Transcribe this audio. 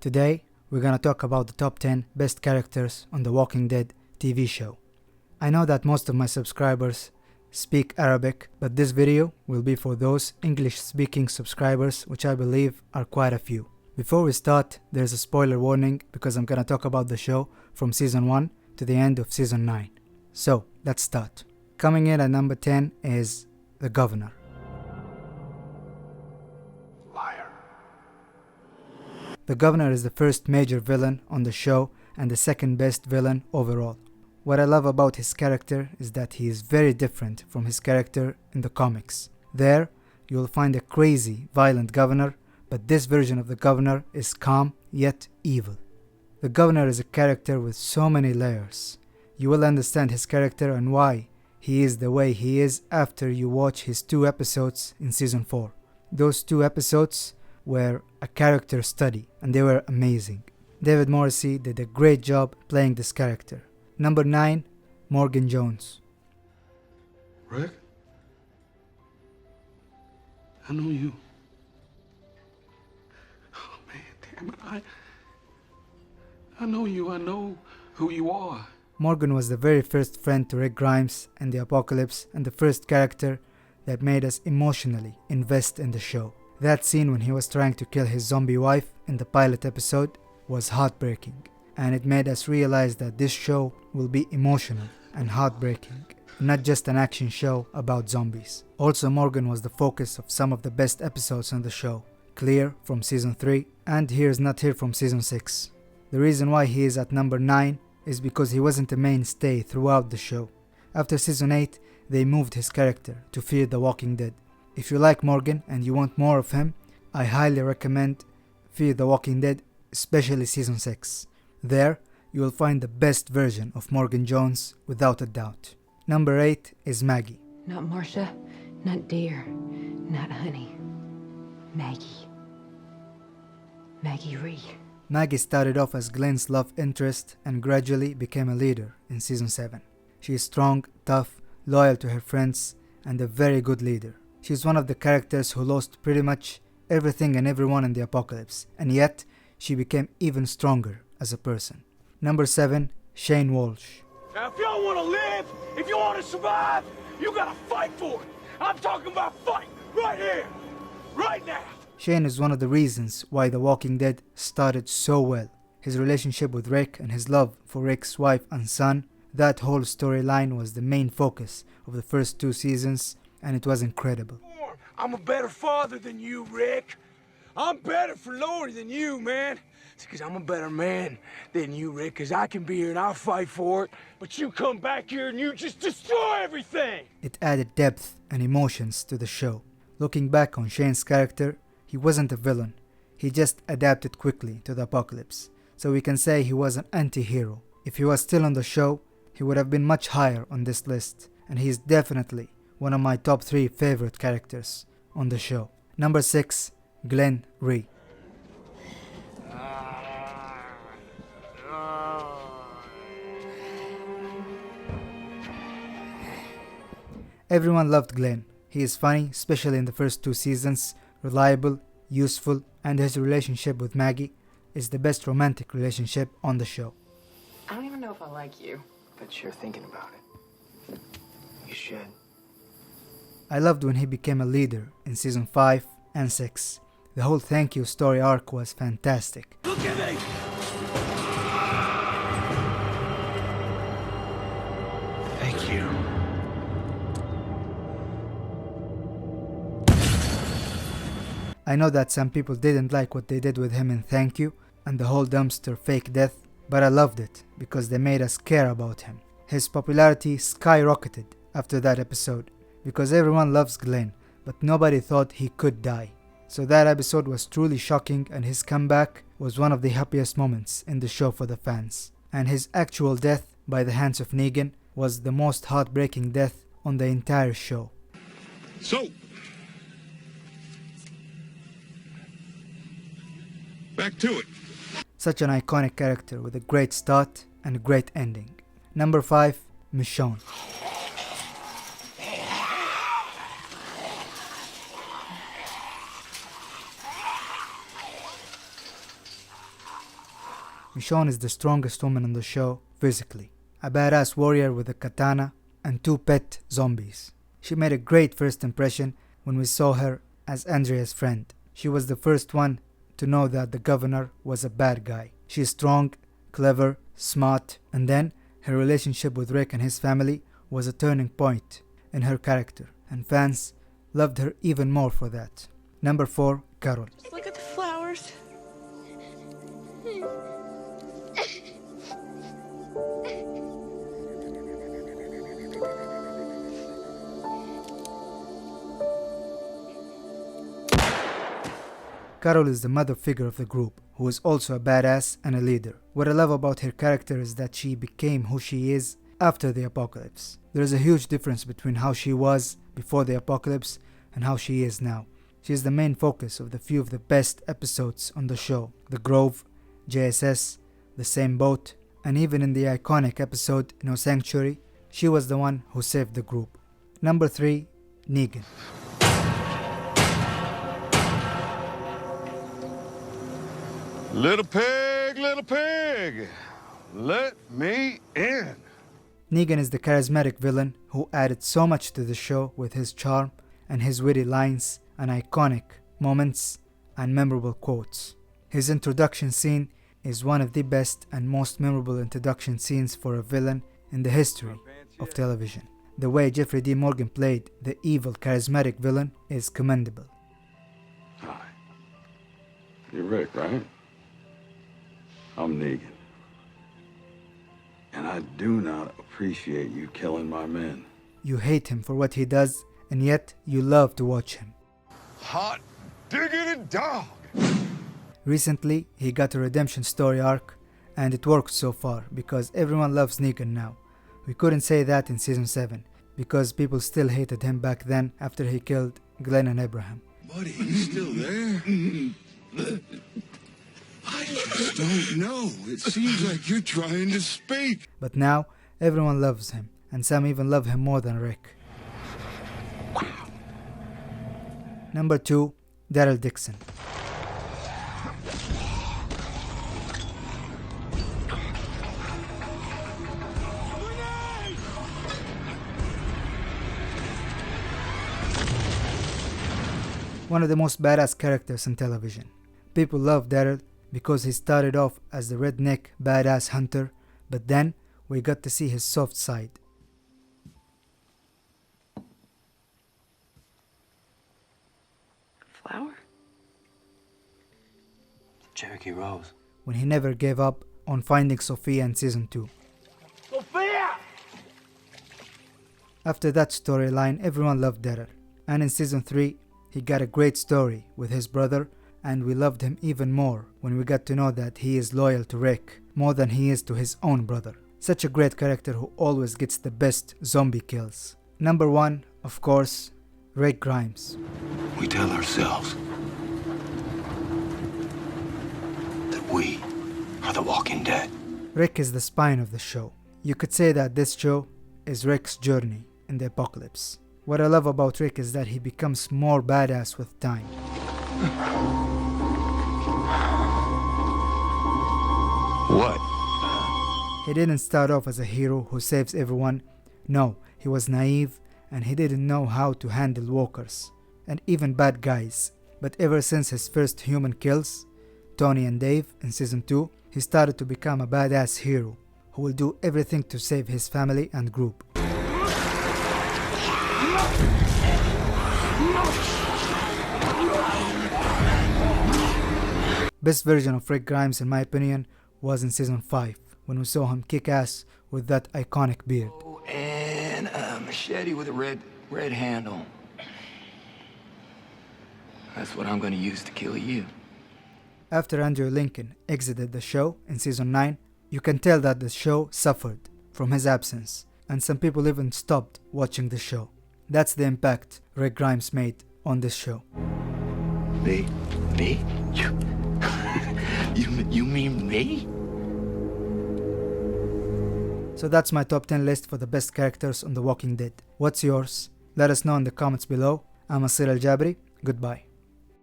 Today, we're gonna talk about the top 10 best characters on The Walking Dead TV show. I know that most of my subscribers speak Arabic, but this video will be for those English-speaking subscribers, which I believe are quite a few. Before we start, there's a spoiler warning because I'm gonna talk about the show from season 1 to the end of season 9. So, let's start. Coming in at number 10 is the Governor. Liar. The Governor is the first major villain on the show and the second best villain overall. What I love about his character is that he is very different from his character in the comics. There, you'll find a crazy, violent governor, but this version of the Governor is calm yet evil. The Governor is a character with so many layers. You will understand his character and why he is the way he is after you watch his 2 episodes in season 4. Those 2 episodes were a character study and they were amazing. David Morrissey did a great job playing this character. Number 9, Morgan Jones. Rick? I know you. Oh man, damn it. I know you. I know who you are. Morgan was the very first friend to Rick Grimes and the Apocalypse and the first character that made us emotionally invest in the show. That scene when he was trying to kill his zombie wife in the pilot episode was heartbreaking, and it made us realize that this show will be emotional and heartbreaking, not just an action show about zombies. Also, Morgan was the focus of some of the best episodes on the show, Clear from season 3 and Here's Not Here from season 6. The reason why he is at number 9 is because he wasn't a mainstay throughout the show. After season 8, they moved his character to Fear the Walking Dead. If you like Morgan and you want more of him, I highly recommend Fear the Walking Dead, especially season 6. There, you will find the best version of Morgan Jones without a doubt. Number 8 is Maggie. Not Marcia, not Dear, not Honey. Maggie. Maggie Rhee. Maggie started off as Glenn's love interest and gradually became a leader in season 7. She is strong, tough, loyal to her friends, and a very good leader. She is one of the characters who lost pretty much everything and everyone in the Apocalypse, and yet she became even stronger as a person. Number 7, Shane Walsh. Now if y'all want to live, if you want to survive, you gotta fight for it. I'm talking about fight right here, right now. Shane is one of the reasons why The Walking Dead started so well. His relationship with Rick and his love for Rick's wife and son, that whole storyline was the main focus of the first 2 seasons, and it was incredible. I'm a better father than you, Rick. I'm better for Lori than you, man. It's because I'm a better man than you, Rick, because I can be here and I'll fight for it. But you come back here and you just destroy everything. It added depth and emotions to the show. Looking back on Shane's character, he wasn't a villain. He just adapted quickly to the Apocalypse. So we can say he was an anti-hero. If he was still on the show, he would have been much higher on this list. And he is definitely one of my top 3 favorite characters on the show. Number 6, Glenn Rhee. Everyone loved Glenn. He is funny, especially in the first 2 seasons, reliable, useful, and his relationship with Maggie is the best romantic relationship on the show. I don't even know if I like you. But you're thinking about it. You should. I loved when he became a leader in season 5 and 6. The whole thank you story arc was fantastic. Look at me! Thank you. I know that some people didn't like what they did with him in Thank You and the whole dumpster fake death, but I loved it because they made us care about him. His popularity skyrocketed after that episode because everyone loves Glenn, but nobody thought he could die. So that episode was truly shocking, and his comeback was one of the happiest moments in the show for the fans. And his actual death by the hands of Negan was the most heartbreaking death on the entire show. So, back to it. Such an iconic character with a great start and a great ending. Number 5, Michonne. Michonne is the strongest woman on the show physically, a badass warrior with a katana and 2 pet zombies. She made a great first impression when we saw her as Andrea's friend. She was the first one to know that the governor was a bad guy. She is strong, clever, smart, and then her relationship with Rick and his family was a turning point in her character, and fans loved her even more for that. Number 4, Carol. Just look at the flowers. Carol is the mother figure of the group, who is also a badass and a leader. What I love about her character is that she became who she is after the apocalypse. There is a huge difference between how she was before the apocalypse and how she is now. She is the main focus of the few of the best episodes on the show. The Grove, JSS, The Same Boat, and even in the iconic episode No Sanctuary, she was the one who saved the group. Number 3, Negan. Little pig, let me in. Negan is the charismatic villain who added so much to the show with his charm and his witty lines and iconic moments and memorable quotes. His introduction scene is one of the best and most memorable introduction scenes for a villain in the history of television. The way Jeffrey D. Morgan played the evil, charismatic villain is commendable. Hi. You're Rick, right? I'm Negan. And I do not appreciate you killing my men. You hate him for what he does, and yet you love to watch him. Hot diggity dog. Recently, he got a redemption story arc, and it worked so far because everyone loves Negan now. We couldn't say that in season 7 because people still hated him back then after he killed Glenn and Abraham. Buddy, you still there? I just don't know. It seems like you're trying to speak. But now, everyone loves him, and some even love him more than Rick. Wow. Number 2, Daryl Dixon. One of the most badass characters in television. People love Daryl because he started off as the redneck badass hunter, but then we got to see his soft side. Flower? Cherokee Rose. When he never gave up on finding Sophia in season 2. Sophia! After that storyline, everyone loved Daryl. And in season 3, he got a great story with his brother, and we loved him even more when we got to know that he is loyal to Rick more than he is to his own brother. Such a great character who always gets the best zombie kills. Number 1, of course, Rick Grimes. We tell ourselves that we are the walking dead. Rick is the spine of the show. You could say that this show is Rick's journey in the apocalypse. What I love about Rick is that he becomes more badass with time. What? He didn't start off as a hero who saves everyone. No, he was naive and he didn't know how to handle walkers and even bad guys. But ever since his first human kills, Tony and Dave in season 2, he started to become a badass hero who will do everything to save his family and group. Best version of Rick Grimes in my opinion was in season 5 when we saw him kick ass with that iconic beard. Oh, and a machete with a red handle. That's what I'm gonna use to kill you. After Andrew Lincoln exited the show in season 9, you can tell that the show suffered from his absence, and some people even stopped watching the show. That's the impact Rick Grimes made on this show. Me? You mean me? So that's my top 10 list for the best characters on The Walking Dead. What's yours? Let us know in the comments below. I'm Asir Al Jabri. Goodbye.